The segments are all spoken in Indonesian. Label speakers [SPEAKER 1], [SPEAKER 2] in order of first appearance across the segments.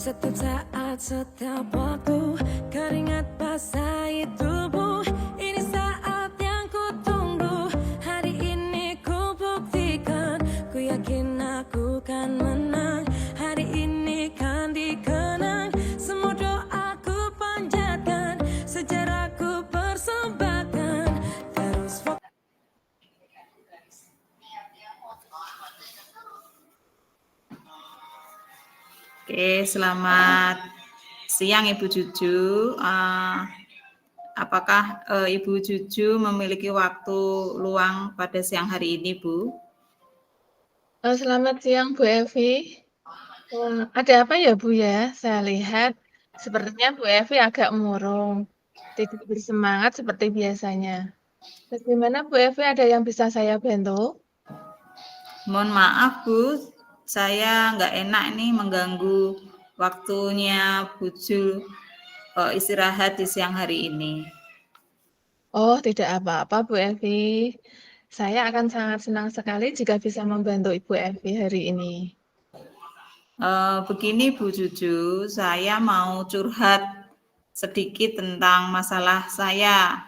[SPEAKER 1] Setiap saat, setiap waktu, keringat basahi tubuh. Ini saat yang ku tunggu. Hari ini ku buktikan, ku yakin aku kan menang. Hari ini kan dikenang, semua doaku panjatkan, sejarahku persembahkan. Terus
[SPEAKER 2] Oke, selamat siang Ibu Juju. Apakah Ibu Juju memiliki waktu luang pada siang hari ini, Bu?
[SPEAKER 3] Selamat siang Bu Evi. Ada apa ya Bu ya? Saya lihat sepertinya Bu Evi agak murung, tidak bersemangat seperti biasanya. Bagaimana Bu Evi, ada yang bisa saya bantu?
[SPEAKER 2] Mohon maaf, Bu. Saya nggak enak nih mengganggu waktunya Bu Ju istirahat di siang hari ini.
[SPEAKER 3] Oh, tidak apa-apa Bu Evi. Saya akan sangat senang sekali jika bisa membantu Ibu Evi hari ini.
[SPEAKER 2] Begini Bu Juju, saya mau curhat sedikit tentang masalah saya.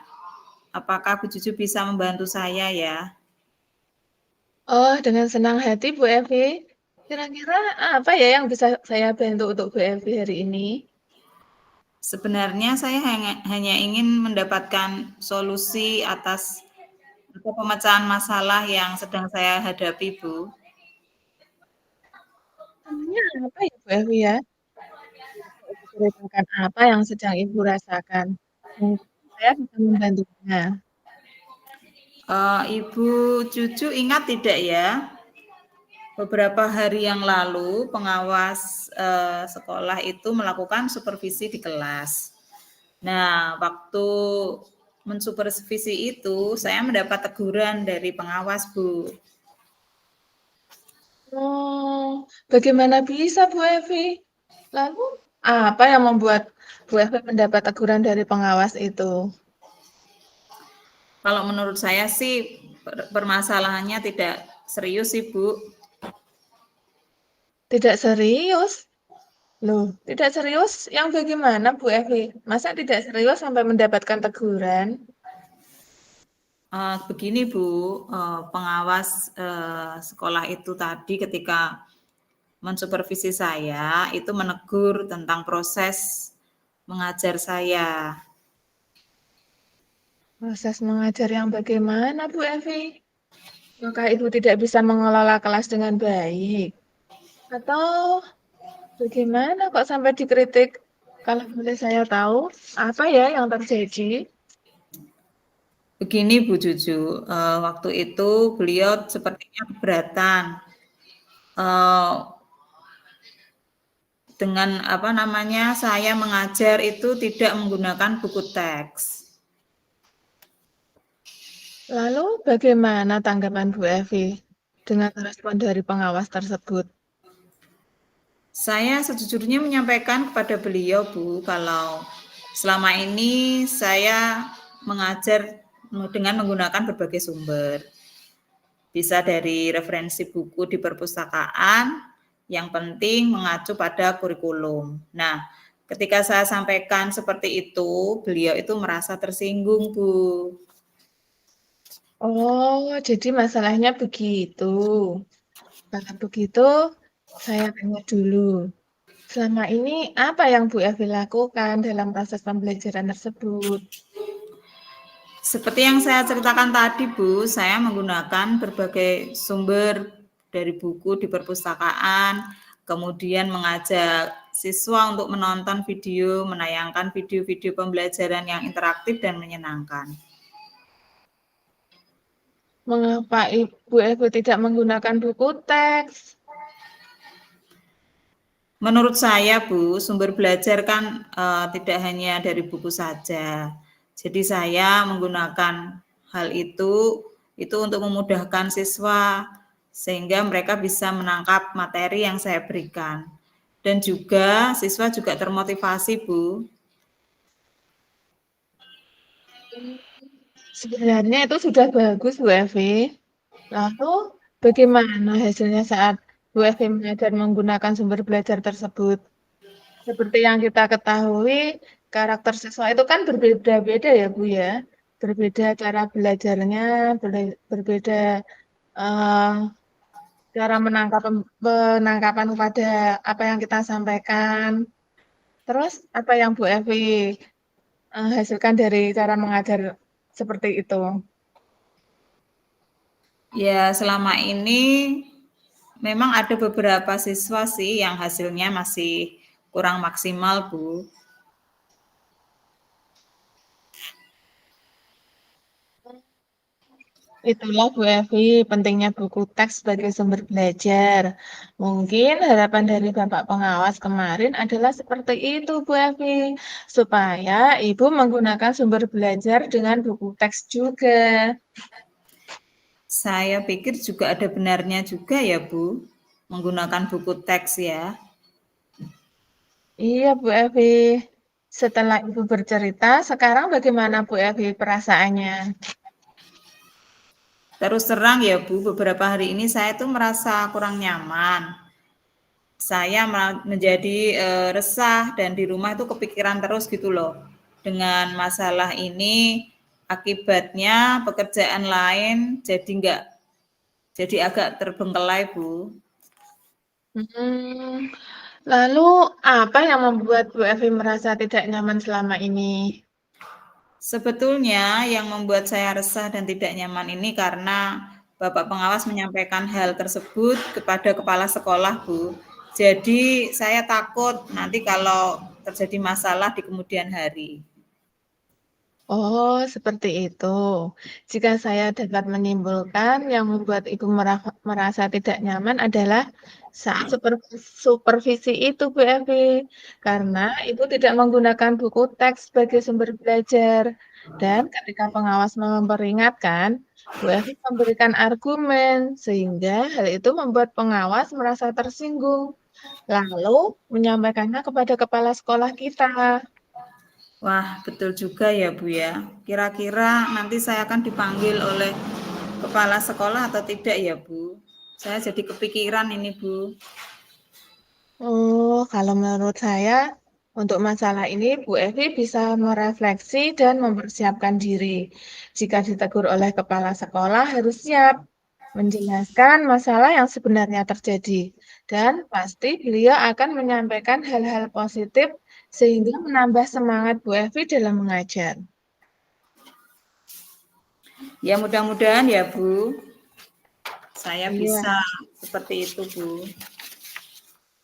[SPEAKER 2] Apakah Bu Juju bisa membantu saya ya?
[SPEAKER 3] Oh, dengan senang hati Bu Evi. Kira-kira apa ya yang bisa saya bantu untuk Bu Evi hari ini?
[SPEAKER 2] Sebenarnya saya hanya ingin mendapatkan solusi atas atau pemecahan masalah yang sedang saya hadapi, Bu.
[SPEAKER 3] Namanya apa ya Bu Evi ya? Diceritakan apa yang sedang Ibu rasakan. Mungkin saya bisa membantunya.
[SPEAKER 2] Ibu Cucu ingat tidak ya? Beberapa hari yang lalu pengawas sekolah itu melakukan supervisi di kelas. Nah, waktu mensupervisi itu saya mendapat teguran dari pengawas, Bu.
[SPEAKER 3] Oh, bagaimana bisa Bu Evi? Lalu apa yang membuat Bu Evi mendapat teguran dari pengawas itu?
[SPEAKER 2] Kalau menurut saya sih permasalahannya tidak serius sih, Bu.
[SPEAKER 3] Tidak serius? Loh, tidak serius yang bagaimana Bu Evi? Masa tidak serius sampai mendapatkan teguran?
[SPEAKER 2] Begini Bu, pengawas sekolah itu tadi ketika mensupervisi saya itu menegur tentang proses mengajar saya.
[SPEAKER 3] Proses mengajar yang bagaimana Bu Evi? Maka Ibu tidak bisa mengelola kelas dengan baik? Atau bagaimana kok sampai dikritik? Kalau boleh saya tahu, apa ya yang terjadi?
[SPEAKER 2] Begini Bu Juju, waktu itu beliau sepertinya keberatan dengan apa namanya saya mengajar itu tidak menggunakan buku teks.
[SPEAKER 3] Lalu bagaimana tanggapan Bu Evi dengan respon dari pengawas tersebut?
[SPEAKER 2] Saya sejujurnya menyampaikan kepada beliau, Bu, kalau selama ini saya mengajar dengan menggunakan berbagai sumber. Bisa dari referensi buku di perpustakaan, yang penting mengacu pada kurikulum. Nah, ketika saya sampaikan seperti itu, beliau itu merasa tersinggung, Bu.
[SPEAKER 3] Oh, jadi masalahnya begitu. Kalau begitu, saya tanya dulu. Selama ini apa yang Bu Evi lakukan dalam proses pembelajaran tersebut?
[SPEAKER 2] Seperti yang saya ceritakan tadi, Bu, saya menggunakan berbagai sumber dari buku di perpustakaan, kemudian mengajak siswa untuk menonton video, menayangkan video-video pembelajaran yang interaktif dan menyenangkan.
[SPEAKER 3] Mengapa Ibu Evi tidak menggunakan buku teks?
[SPEAKER 2] Menurut saya, Bu, sumber belajar kan tidak hanya dari buku saja. Jadi saya menggunakan hal itu untuk memudahkan siswa sehingga mereka bisa menangkap materi yang saya berikan. Dan juga siswa juga termotivasi, Bu.
[SPEAKER 3] Sebenarnya itu sudah bagus Bu Evi. Lalu bagaimana hasilnya saat Bu Evi mengajar menggunakan sumber belajar tersebut? Seperti yang kita ketahui, karakter siswa itu kan berbeda-beda ya, Bu ya. Berbeda cara belajarnya, berbeda eh, cara penangkapan kepada apa yang kita sampaikan. Terus apa yang Bu Evi hasilkan dari cara mengajar seperti itu?
[SPEAKER 2] Ya, selama ini memang ada beberapa siswa sih yang hasilnya masih kurang maksimal, Bu.
[SPEAKER 3] Itulah Bu Evi, pentingnya buku teks sebagai sumber belajar. Mungkin harapan dari Bapak pengawas kemarin adalah seperti itu Bu Evi, supaya Ibu menggunakan sumber belajar dengan buku teks juga.
[SPEAKER 2] Saya pikir juga ada benarnya juga ya, Bu, menggunakan buku teks ya.
[SPEAKER 3] Iya Bu Evi, setelah Ibu bercerita, sekarang bagaimana Bu Evi perasaannya?
[SPEAKER 2] Terus terang ya, Bu, beberapa hari ini saya tuh merasa kurang nyaman. Saya menjadi resah dan di rumah itu kepikiran terus gitu loh. Dengan masalah ini akibatnya pekerjaan lain jadi agak terbengkelai, Bu.
[SPEAKER 3] Hmm, lalu apa yang membuat Bu Evi merasa tidak nyaman selama ini?
[SPEAKER 2] Sebetulnya yang membuat saya resah dan tidak nyaman ini karena Bapak pengawas menyampaikan hal tersebut kepada kepala sekolah, Bu. Jadi saya takut nanti kalau terjadi masalah di kemudian hari.
[SPEAKER 3] Oh, seperti itu. Jika saya dapat menyimpulkan, yang membuat Ibu merasa tidak nyaman adalah saat supervisi itu, Bu Evi. Karena Ibu tidak menggunakan buku teks sebagai sumber belajar. Dan ketika pengawas memperingatkan, Bu Evi memberikan argumen, sehingga hal itu membuat pengawas merasa tersinggung. Lalu menyampaikannya kepada kepala sekolah kita.
[SPEAKER 2] Wah, betul juga ya, Bu ya. Kira-kira nanti saya akan dipanggil oleh kepala sekolah atau tidak ya, Bu? Saya jadi kepikiran ini, Bu.
[SPEAKER 3] Oh, kalau menurut saya, untuk masalah ini Bu Evi bisa merefleksi dan mempersiapkan diri. Jika ditegur oleh kepala sekolah, harus siap menjelaskan masalah yang sebenarnya terjadi. Dan pasti beliau akan menyampaikan hal-hal positif sehingga menambah semangat Bu Evi dalam mengajar.
[SPEAKER 2] Ya, mudah-mudahan ya, Bu. Saya
[SPEAKER 3] Iya,
[SPEAKER 2] bisa seperti itu, Bu.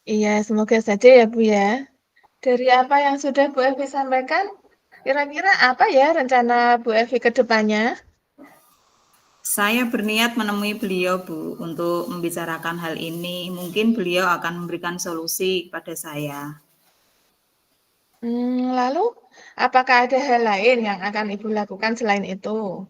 [SPEAKER 3] iya, semoga saja ya Bu ya. Dari apa yang sudah Bu Evi sampaikan, kira-kira apa ya rencana Bu Evi ke depannya?
[SPEAKER 2] Saya berniat menemui beliau, Bu, untuk membicarakan hal ini. Mungkin beliau akan memberikan solusi kepada saya.
[SPEAKER 3] Lalu, apakah ada hal lain yang akan Ibu lakukan selain itu?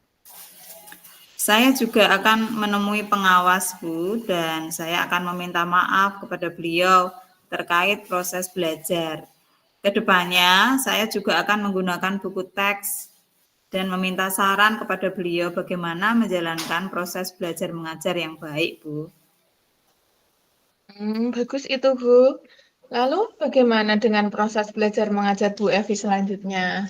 [SPEAKER 2] Saya juga akan menemui pengawas, Bu, dan saya akan meminta maaf kepada beliau terkait proses belajar. Kedepannya, saya juga akan menggunakan buku teks dan meminta saran kepada beliau bagaimana menjalankan proses belajar mengajar yang baik, Bu.
[SPEAKER 3] Bagus itu, Bu. Lalu, bagaimana dengan proses belajar mengajar Bu Evi selanjutnya?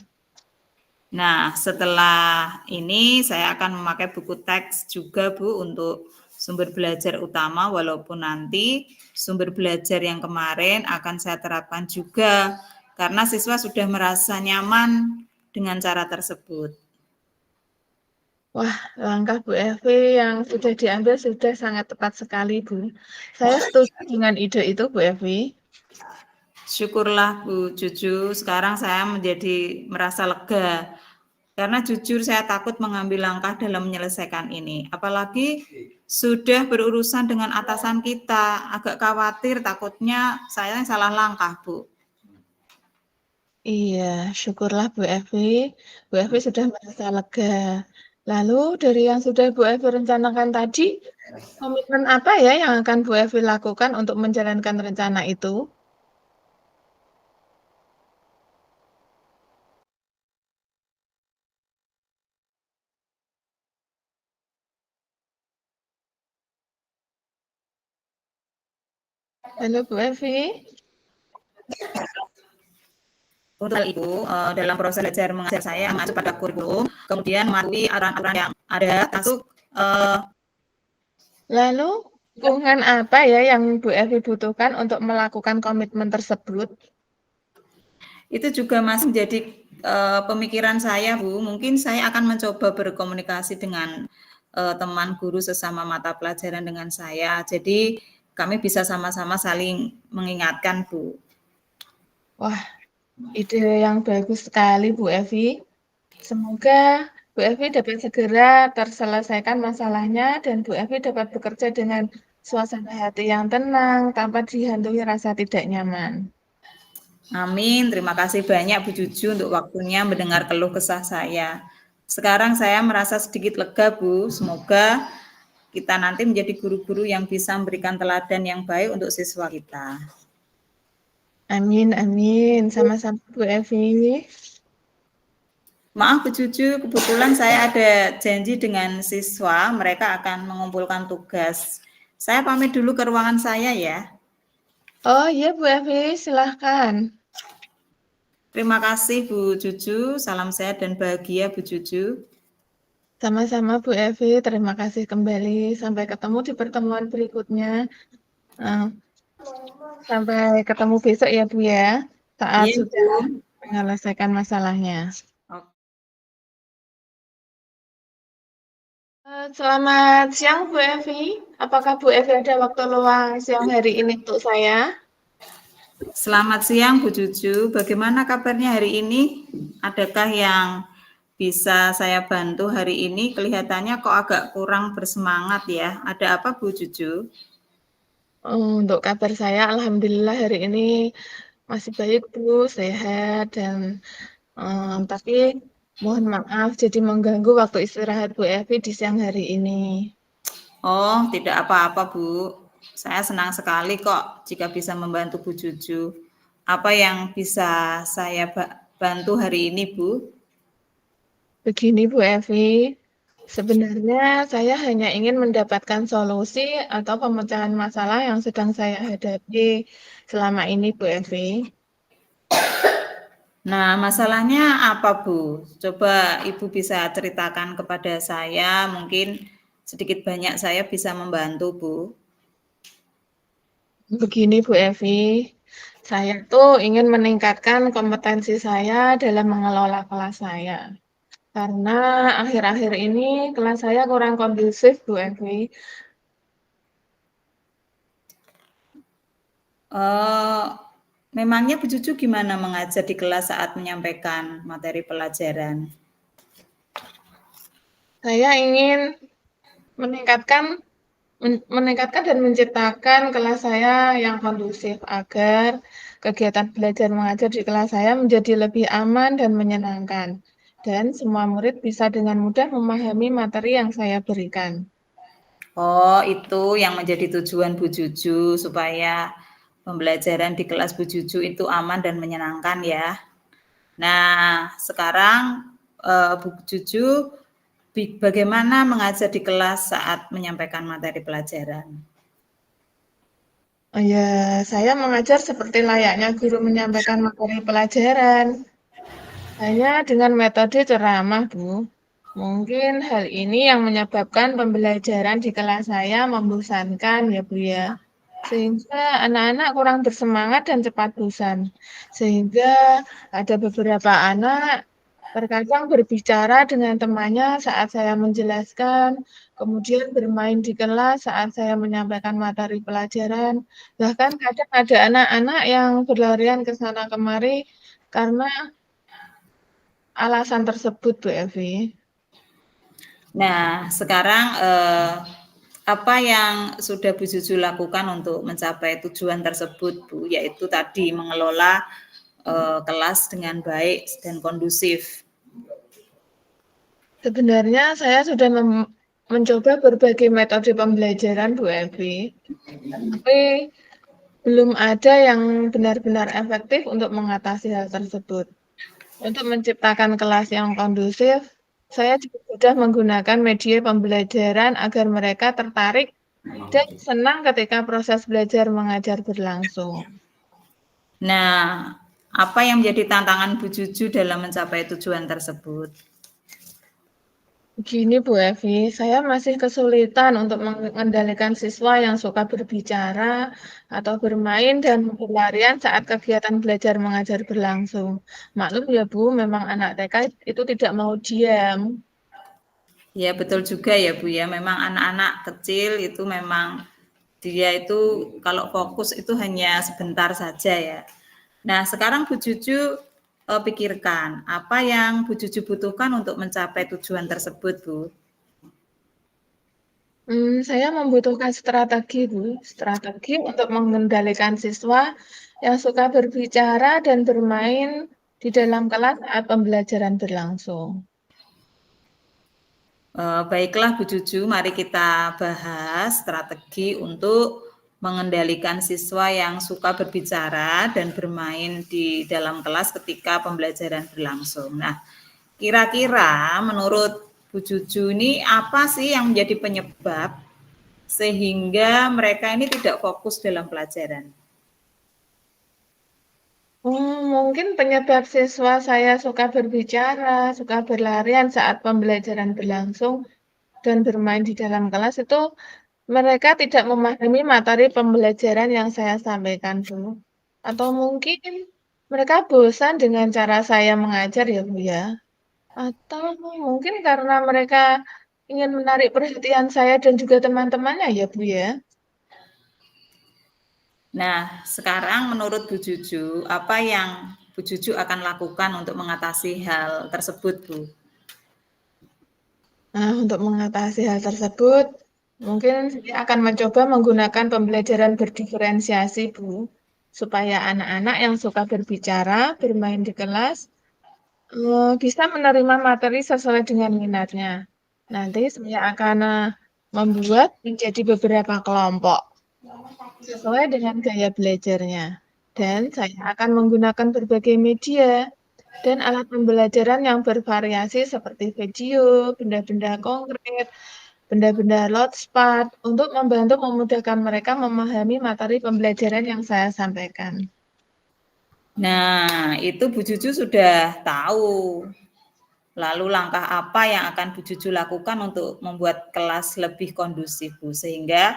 [SPEAKER 2] Nah, setelah ini saya akan memakai buku teks juga, Bu, untuk sumber belajar utama, walaupun nanti sumber belajar yang kemarin akan saya terapkan juga, karena siswa sudah merasa nyaman dengan cara tersebut.
[SPEAKER 3] Wah, langkah Bu Evi yang sudah diambil sudah sangat tepat sekali, Bu. Saya setuju dengan ide itu, Bu Evi.
[SPEAKER 2] Syukurlah Bu Juju, sekarang saya menjadi merasa lega. Karena jujur saya takut mengambil langkah dalam menyelesaikan ini. Apalagi sudah berurusan dengan atasan kita. Agak khawatir takutnya saya salah langkah, Bu.
[SPEAKER 3] Iya, syukurlah Bu Evi. Bu Evi sudah merasa lega. Lalu, dari yang sudah Bu Evi rencanakan tadi, komitmen apa ya yang akan Bu Evi lakukan untuk menjalankan rencana itu? Halo Bu Evi.
[SPEAKER 2] Untuk hal itu, dalam proses belajar mengajar saya mengacu pada kurikulum, kemudian mematuhi aturan-aturan yang ada, termasuk
[SPEAKER 3] Lalu, dukungan apa ya yang Bu Evi butuhkan untuk melakukan komitmen tersebut?
[SPEAKER 2] itu juga masih menjadi pemikiran saya, Bu. Mungkin saya akan mencoba berkomunikasi dengan teman guru sesama mata pelajaran dengan saya. Jadi kami bisa sama-sama saling mengingatkan, Bu.
[SPEAKER 3] Wah, ide yang bagus sekali Bu Evi. Semoga Bu Evi dapat segera terselesaikan masalahnya dan Bu Evi dapat bekerja dengan suasana hati yang tenang tanpa dihantui rasa tidak nyaman.
[SPEAKER 2] Amin. Terima kasih banyak Bu Juju untuk waktunya mendengar keluh kesah saya. Sekarang saya merasa sedikit lega, Bu. Semoga kita nanti menjadi guru-guru yang bisa memberikan teladan yang baik untuk siswa kita.
[SPEAKER 3] Amin, amin. Sama-sama Bu Evi.
[SPEAKER 2] Maaf Bu Juju, kebetulan saya ada janji dengan siswa, mereka akan mengumpulkan tugas. Saya pamit dulu ke ruangan saya ya.
[SPEAKER 3] Oh iya Bu Evi, silahkan.
[SPEAKER 2] Terima kasih Bu Juju, salam sehat dan bahagia Bu Juju.
[SPEAKER 3] Sama-sama Bu Evi, terima kasih kembali. Sampai ketemu di pertemuan berikutnya. Sampai ketemu besok ya Bu ya, saat
[SPEAKER 2] Iya
[SPEAKER 3] sudah
[SPEAKER 2] Bu.
[SPEAKER 3] menyelesaikan masalahnya.
[SPEAKER 2] Oke.
[SPEAKER 3] Selamat siang Bu Evi. Apakah Bu Evi ada waktu luang siang hari ini untuk saya?
[SPEAKER 2] Selamat siang Bu Juju, bagaimana kabarnya hari ini? Adakah yang bisa saya bantu hari ini? Kelihatannya kok agak kurang bersemangat ya. Ada apa Bu Juju?
[SPEAKER 3] Untuk kabar saya, alhamdulillah hari ini masih baik Bu, sehat dan tapi mohon maaf jadi mengganggu waktu istirahat Bu Evi di siang hari ini.
[SPEAKER 2] Oh, tidak apa-apa Bu. Saya senang sekali kok jika bisa membantu Bu Juju. Apa yang bisa saya bantu hari ini Bu?
[SPEAKER 3] Begini Bu Evi, sebenarnya saya hanya ingin mendapatkan solusi atau pemecahan masalah yang sedang saya hadapi selama ini Bu Evi.
[SPEAKER 2] Nah, masalahnya apa Bu? Coba Ibu bisa ceritakan kepada saya, mungkin sedikit banyak saya bisa membantu Bu.
[SPEAKER 3] Begini Bu Evi, saya tuh ingin meningkatkan kompetensi saya dalam mengelola kelas saya. Karena akhir-akhir ini kelas saya kurang kondusif Bu Evi.
[SPEAKER 2] Memangnya Bu Juju gimana mengajar di kelas saat menyampaikan materi pelajaran?
[SPEAKER 3] Saya ingin meningkatkan dan menciptakan kelas saya yang kondusif agar kegiatan belajar mengajar di kelas saya menjadi lebih aman dan menyenangkan. Dan semua murid bisa dengan mudah memahami materi yang saya berikan.
[SPEAKER 2] Oh, itu yang menjadi tujuan Bu Juju supaya pembelajaran di kelas Bu Juju itu aman dan menyenangkan ya. Nah, sekarang Bu Juju bagaimana mengajar di kelas saat menyampaikan materi pelajaran?
[SPEAKER 3] Oh ya, saya mengajar seperti layaknya guru menyampaikan materi pelajaran. Hanya dengan metode ceramah, Bu. Mungkin hal ini yang menyebabkan pembelajaran di kelas saya membosankan ya, Bu ya. Sehingga anak-anak kurang bersemangat dan cepat bosan. Sehingga ada beberapa anak terkadang berbicara dengan temannya saat saya menjelaskan, kemudian bermain di kelas saat saya menyampaikan materi pelajaran. Bahkan kadang ada anak-anak yang berlarian ke sana kemari karena alasan tersebut, Bu Evi.
[SPEAKER 2] Nah, sekarang apa yang sudah Bu Juju lakukan untuk mencapai tujuan tersebut, Bu? Yaitu tadi mengelola kelas dengan baik dan kondusif.
[SPEAKER 3] Sebenarnya saya sudah mencoba berbagai metode pembelajaran, Bu Evi, tapi belum ada yang benar-benar efektif untuk mengatasi hal tersebut. Untuk menciptakan kelas yang kondusif, saya juga sudah menggunakan media pembelajaran agar mereka tertarik dan senang ketika proses belajar mengajar berlangsung.
[SPEAKER 2] Nah, Apa yang menjadi tantangan Bu Juju dalam mencapai tujuan tersebut?
[SPEAKER 3] Begini Bu Evi, saya masih kesulitan untuk mengendalikan siswa yang suka berbicara atau bermain dan berlarian saat kegiatan belajar mengajar berlangsung. Maklum ya Bu, memang anak TK itu tidak mau diam.
[SPEAKER 2] Ya betul juga ya Bu ya, memang anak-anak kecil itu memang dia itu kalau fokus itu hanya sebentar saja ya. Nah sekarang Bu Juju pikirkan apa yang Bu Juju butuhkan untuk mencapai tujuan tersebut Bu?
[SPEAKER 3] Saya membutuhkan strategi Bu, strategi untuk mengendalikan siswa yang suka berbicara dan bermain di dalam kelas saat pembelajaran berlangsung.
[SPEAKER 2] Baiklah Bu Juju, mari kita bahas strategi untuk mengendalikan siswa yang suka berbicara dan bermain di dalam kelas ketika pembelajaran berlangsung. Nah, kira-kira menurut Bu Juju ini apa sih yang menjadi penyebab sehingga mereka ini tidak fokus dalam pelajaran?
[SPEAKER 3] Mungkin penyebab siswa saya suka berbicara, suka berlarian saat pembelajaran berlangsung, dan bermain di dalam kelas itu mereka tidak memahami materi pembelajaran yang saya sampaikan, Bu. Atau mungkin mereka bosan dengan cara saya mengajar ya, Bu ya. Atau mungkin karena mereka ingin menarik perhatian saya dan juga teman-temannya ya, Bu ya.
[SPEAKER 2] Nah, sekarang menurut Bu Juju, apa yang Bu Juju akan lakukan untuk mengatasi hal tersebut, Bu?
[SPEAKER 3] Nah, untuk mengatasi hal tersebut, mungkin saya akan mencoba menggunakan pembelajaran berdiferensiasi, Bu, supaya anak-anak yang suka berbicara, bermain di kelas, bisa menerima materi sesuai dengan minatnya. Nanti saya akan membuat menjadi beberapa kelompok sesuai dengan gaya belajarnya. Dan saya akan menggunakan berbagai media dan alat pembelajaran yang bervariasi seperti video, benda-benda konkret, benda-benda loadspot untuk membantu memudahkan mereka memahami materi pembelajaran yang saya sampaikan.
[SPEAKER 2] Nah, itu Bu Juju sudah tahu. Lalu langkah apa yang akan Bu Juju lakukan untuk membuat kelas lebih kondusif, Bu, sehingga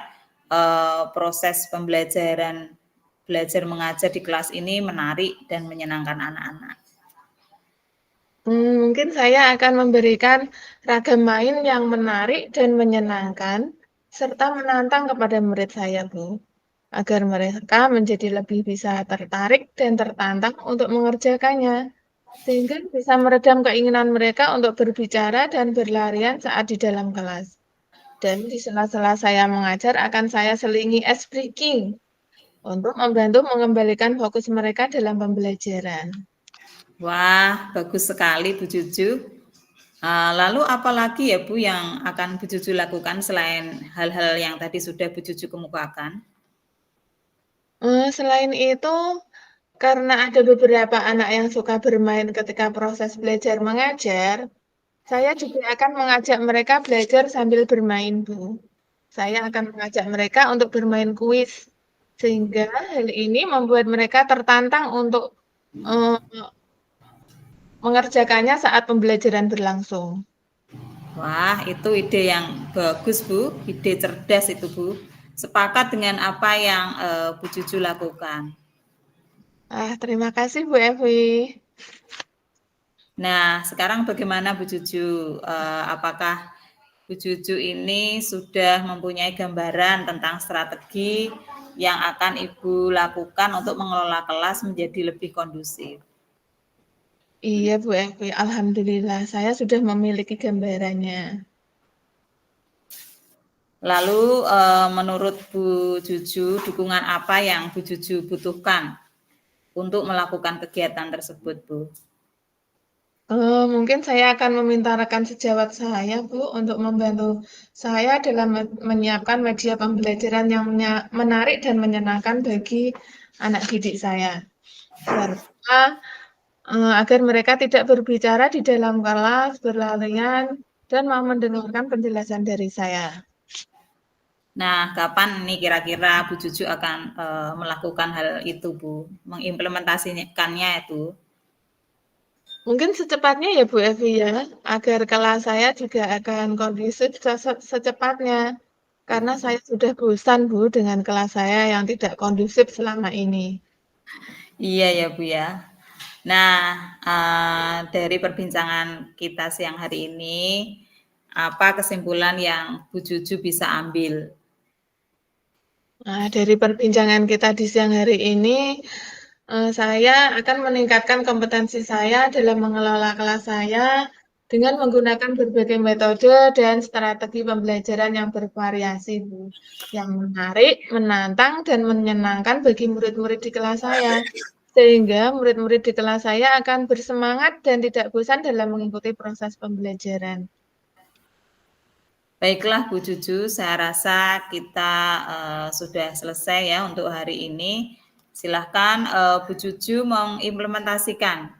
[SPEAKER 2] proses pembelajaran belajar mengajar di kelas ini menarik dan menyenangkan anak-anak.
[SPEAKER 3] Mungkin saya akan memberikan ragam main yang menarik dan menyenangkan, serta menantang kepada murid saya, Bu, agar mereka menjadi lebih bisa tertarik dan tertantang untuk mengerjakannya, sehingga bisa meredam keinginan mereka untuk berbicara dan berlarian saat di dalam kelas. Dan di sela-sela saya mengajar akan saya selingi ice breaking untuk membantu mengembalikan fokus mereka dalam pembelajaran.
[SPEAKER 2] Wah, bagus sekali Bu Juju. Lalu apa lagi ya Bu yang akan Bu Juju lakukan selain hal-hal yang tadi sudah Bu Juju kemukakan?
[SPEAKER 3] Selain itu, karena ada beberapa anak yang suka bermain ketika proses belajar mengajar, saya juga akan mengajak mereka belajar sambil bermain, Bu. Saya akan mengajak mereka untuk bermain kuis, sehingga hal ini membuat mereka tertantang untuk eee, mengerjakannya saat pembelajaran berlangsung.
[SPEAKER 2] Wah, itu ide yang bagus, Bu. Ide cerdas itu, Bu. Sepakat dengan apa yang Bu Juju lakukan.
[SPEAKER 3] Terima kasih Bu Evi.
[SPEAKER 2] Nah, sekarang bagaimana Bu Juju? Apakah Bu Juju ini sudah mempunyai gambaran tentang strategi yang akan Ibu lakukan untuk mengelola kelas menjadi lebih kondusif?
[SPEAKER 3] Iya Bu Evi, alhamdulillah saya sudah memiliki gambarannya.
[SPEAKER 2] Lalu menurut Bu Juju, dukungan apa yang Bu Juju butuhkan untuk melakukan kegiatan tersebut, Bu?
[SPEAKER 3] Mungkin saya akan meminta rekan sejawat saya, Bu, untuk membantu saya dalam menyiapkan media pembelajaran yang menarik dan menyenangkan bagi anak didik saya. Serta agar mereka tidak berbicara di dalam kelas, berlarian, dan mau mendengarkan penjelasan dari saya.
[SPEAKER 2] Nah, kapan nih kira-kira Bu Juju akan melakukan hal itu, Bu? Mengimplementasikannya itu?
[SPEAKER 3] Mungkin secepatnya ya Bu Evi ya, agar kelas saya juga akan kondusif secepatnya. Karena saya sudah bosan Bu dengan kelas saya yang tidak kondusif selama ini.
[SPEAKER 2] Iya ya, Bu ya. Nah, dari perbincangan kita siang hari ini, apa kesimpulan yang Bu Juju bisa ambil?
[SPEAKER 3] Nah, dari perbincangan kita di siang hari ini, saya akan meningkatkan kompetensi saya dalam mengelola kelas saya dengan menggunakan berbagai metode dan strategi pembelajaran yang bervariasi, Bu. Yang menarik, menantang, dan menyenangkan bagi murid-murid di kelas saya. Sehingga murid-murid di kelas saya akan bersemangat dan tidak bosan dalam mengikuti proses pembelajaran.
[SPEAKER 2] Baiklah Bu Juju, saya rasa kita sudah selesai ya untuk hari ini. Silahkan Bu Juju mengimplementasikan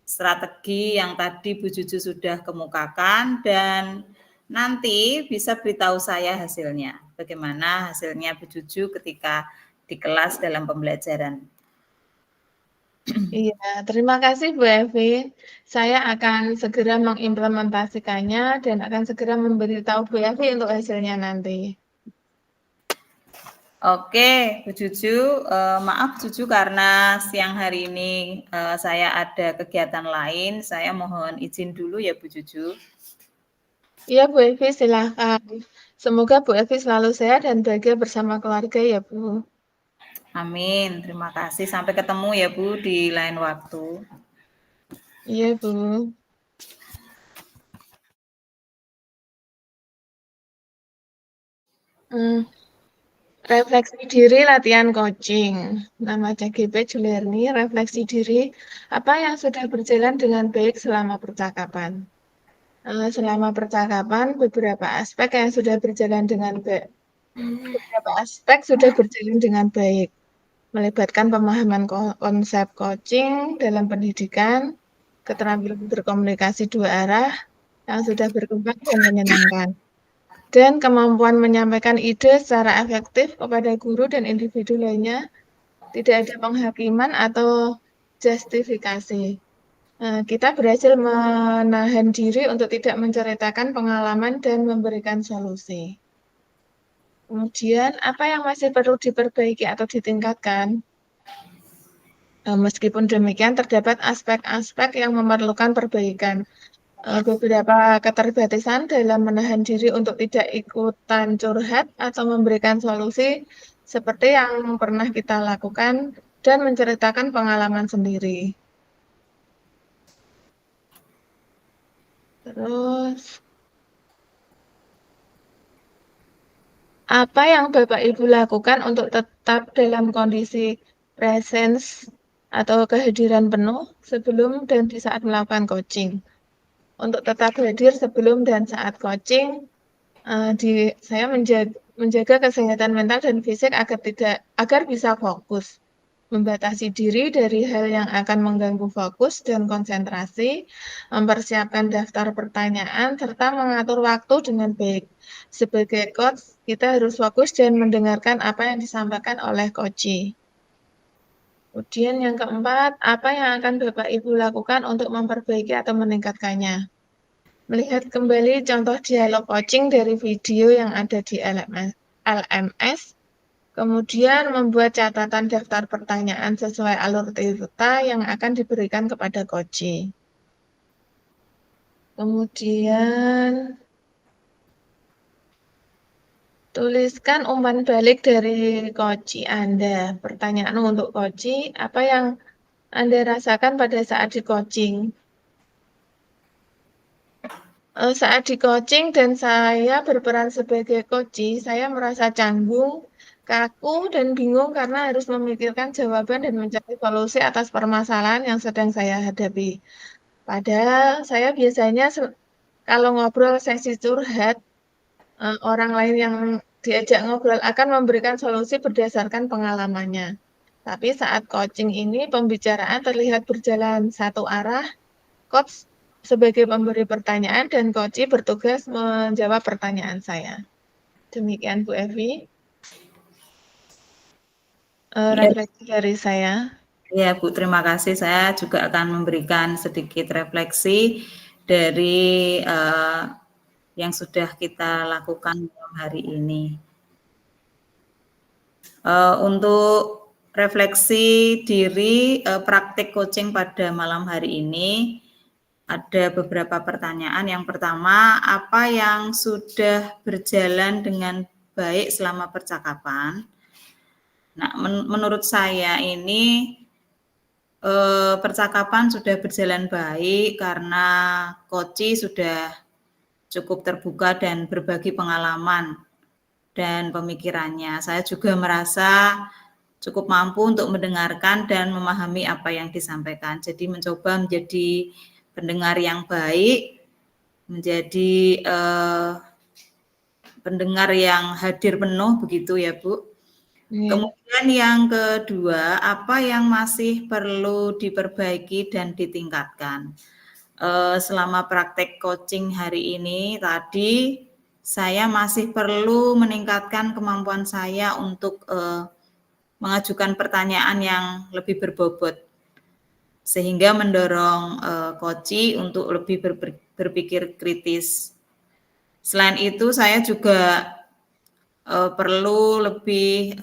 [SPEAKER 2] strategi yang tadi Bu Juju sudah kemukakan dan nanti bisa beritahu saya hasilnya. Bagaimana hasilnya Bu Juju ketika di kelas dalam pembelajaran.
[SPEAKER 3] Iya, terima kasih Bu Evi. Saya akan segera mengimplementasikannya dan akan segera memberitahu Bu Evi untuk hasilnya nanti.
[SPEAKER 2] Oke, Bu Juju, maaf Juju karena siang hari ini saya ada kegiatan lain, saya mohon izin dulu ya Bu Juju.
[SPEAKER 3] Iya Bu Evi, silahkan. Semoga Bu Evi selalu sehat dan bahagia bersama keluarga ya Bu.
[SPEAKER 2] Amin, terima kasih. Sampai ketemu ya Bu di lain waktu.
[SPEAKER 3] Iya Bu. Refleksi diri latihan coaching. Nama CGP Julerni, refleksi diri apa yang sudah berjalan dengan baik selama percakapan. Selama percakapan, beberapa aspek yang sudah berjalan dengan baik. Beberapa aspek sudah berjalan dengan baik, melibatkan pemahaman konsep coaching dalam pendidikan, keterampilan berkomunikasi dua arah yang sudah berkembang dan menyenangkan, dan kemampuan menyampaikan ide secara efektif kepada guru dan individu lainnya, tidak ada penghakiman atau justifikasi. Kita berhasil menahan diri untuk tidak menceritakan pengalaman dan memberikan solusi. Kemudian, apa yang masih perlu diperbaiki atau ditingkatkan? Meskipun demikian, terdapat aspek-aspek yang memerlukan perbaikan. Beberapa keterbatasan dalam menahan diri untuk tidak ikutan curhat atau memberikan solusi seperti yang pernah kita lakukan dan menceritakan pengalaman sendiri. Terus, apa yang Bapak Ibu lakukan untuk tetap dalam kondisi presence atau kehadiran penuh sebelum dan di saat melakukan coaching? Untuk tetap hadir sebelum dan saat coaching, saya menjaga kesehatan mental dan fisik agar bisa fokus, membatasi diri dari hal yang akan mengganggu fokus dan konsentrasi, mempersiapkan daftar pertanyaan, serta mengatur waktu dengan baik. Sebagai coach, kita harus fokus dan mendengarkan apa yang disampaikan oleh coach. Kemudian yang keempat, apa yang akan Bapak Ibu lakukan untuk memperbaiki atau meningkatkannya? Melihat kembali contoh dialog coaching dari video yang ada di LMS, kemudian membuat catatan daftar pertanyaan sesuai alur cerita yang akan diberikan kepada coach. Kemudian tuliskan umpan balik dari coach Anda. Pertanyaan untuk coach, apa yang Anda rasakan pada saat di coaching? Saat di coaching dan saya berperan sebagai coach, saya merasa canggung, kaku, dan bingung karena harus memikirkan jawaban dan mencari solusi atas permasalahan yang sedang saya hadapi. Padahal saya biasanya kalau ngobrol sesi curhat, orang lain yang diajak ngobrol akan memberikan solusi berdasarkan pengalamannya. Tapi saat coaching ini pembicaraan terlihat berjalan satu arah, coach sebagai pemberi pertanyaan dan coach bertugas menjawab pertanyaan saya. Demikian Bu Evi,
[SPEAKER 2] Ya,
[SPEAKER 3] refleksi dari saya.
[SPEAKER 2] ya Bu, terima kasih. Saya juga akan memberikan sedikit refleksi dari yang sudah kita lakukan malam hari ini. Untuk refleksi diri praktik coaching pada malam hari ini, ada beberapa pertanyaan. Yang pertama, apa yang sudah berjalan dengan baik selama percakapan? Nah, menurut saya ini percakapan sudah berjalan baik karena Koci sudah cukup terbuka dan berbagi pengalaman dan pemikirannya. Saya juga merasa cukup mampu untuk mendengarkan dan memahami apa yang disampaikan. Jadi mencoba menjadi pendengar yang baik, menjadi pendengar yang hadir penuh, begitu ya Bu. Kemudian yang kedua, apa yang masih perlu diperbaiki dan ditingkatkan? Selama praktek coaching hari ini tadi, saya masih perlu meningkatkan kemampuan saya untuk mengajukan pertanyaan yang lebih berbobot, sehingga mendorong coach untuk lebih berpikir kritis. Selain itu, saya juga perlu lebih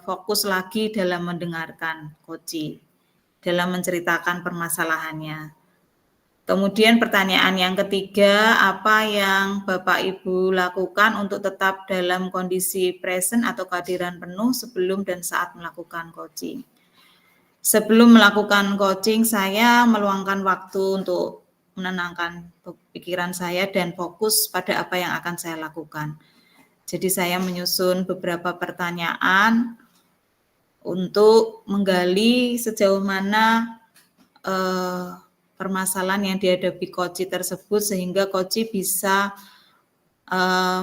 [SPEAKER 2] fokus lagi dalam mendengarkan coach, dalam menceritakan permasalahannya. Kemudian pertanyaan yang ketiga, apa yang Bapak Ibu lakukan untuk tetap dalam kondisi present atau kehadiran penuh sebelum dan saat melakukan coaching? Sebelum melakukan coaching, saya meluangkan waktu untuk menenangkan pikiran saya dan fokus pada apa yang akan saya lakukan. Jadi saya menyusun beberapa pertanyaan untuk menggali sejauh mana permasalahan yang dihadapi coach tersebut sehingga coach bisa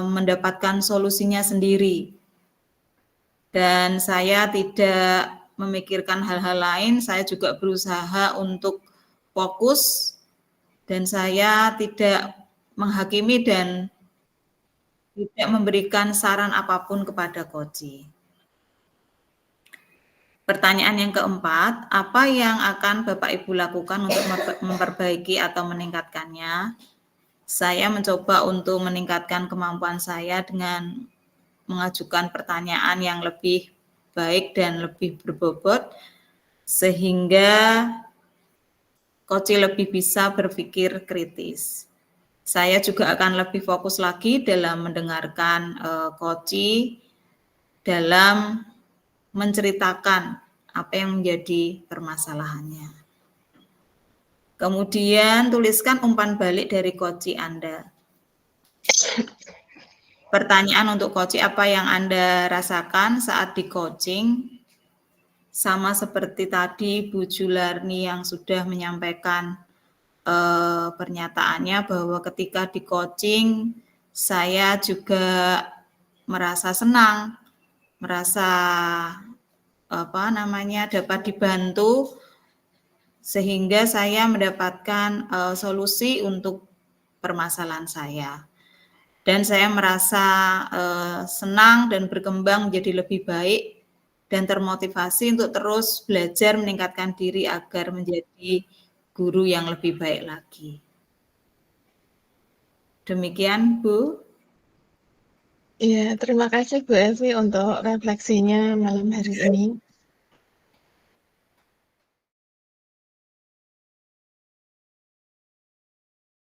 [SPEAKER 2] mendapatkan solusinya sendiri. Dan saya tidak memikirkan hal-hal lain, saya juga berusaha untuk fokus dan saya tidak menghakimi dan tidak memberikan saran apapun kepada coach. Pertanyaan yang keempat, apa yang akan Bapak Ibu lakukan untuk memperbaiki atau meningkatkannya? Saya mencoba untuk meningkatkan kemampuan saya dengan mengajukan pertanyaan yang lebih baik dan lebih berbobot, sehingga coach lebih bisa berpikir kritis. Saya juga akan lebih fokus lagi dalam mendengarkan coach dalam menceritakan apa yang menjadi permasalahannya. Kemudian tuliskan umpan balik dari coach Anda. Pertanyaan untuk coach, apa yang Anda rasakan saat di coaching? Sama seperti tadi Bu Jularni yang sudah menyampaikan pernyataannya bahwa ketika di coaching saya juga merasa senang, merasa dapat dibantu sehingga saya mendapatkan solusi untuk permasalahan saya. Dan saya merasa senang dan berkembang menjadi lebih baik dan termotivasi untuk terus belajar meningkatkan diri agar menjadi guru yang lebih baik lagi. Demikian, Bu.
[SPEAKER 3] Iya, terima kasih Bu Evi untuk refleksinya malam hari ini.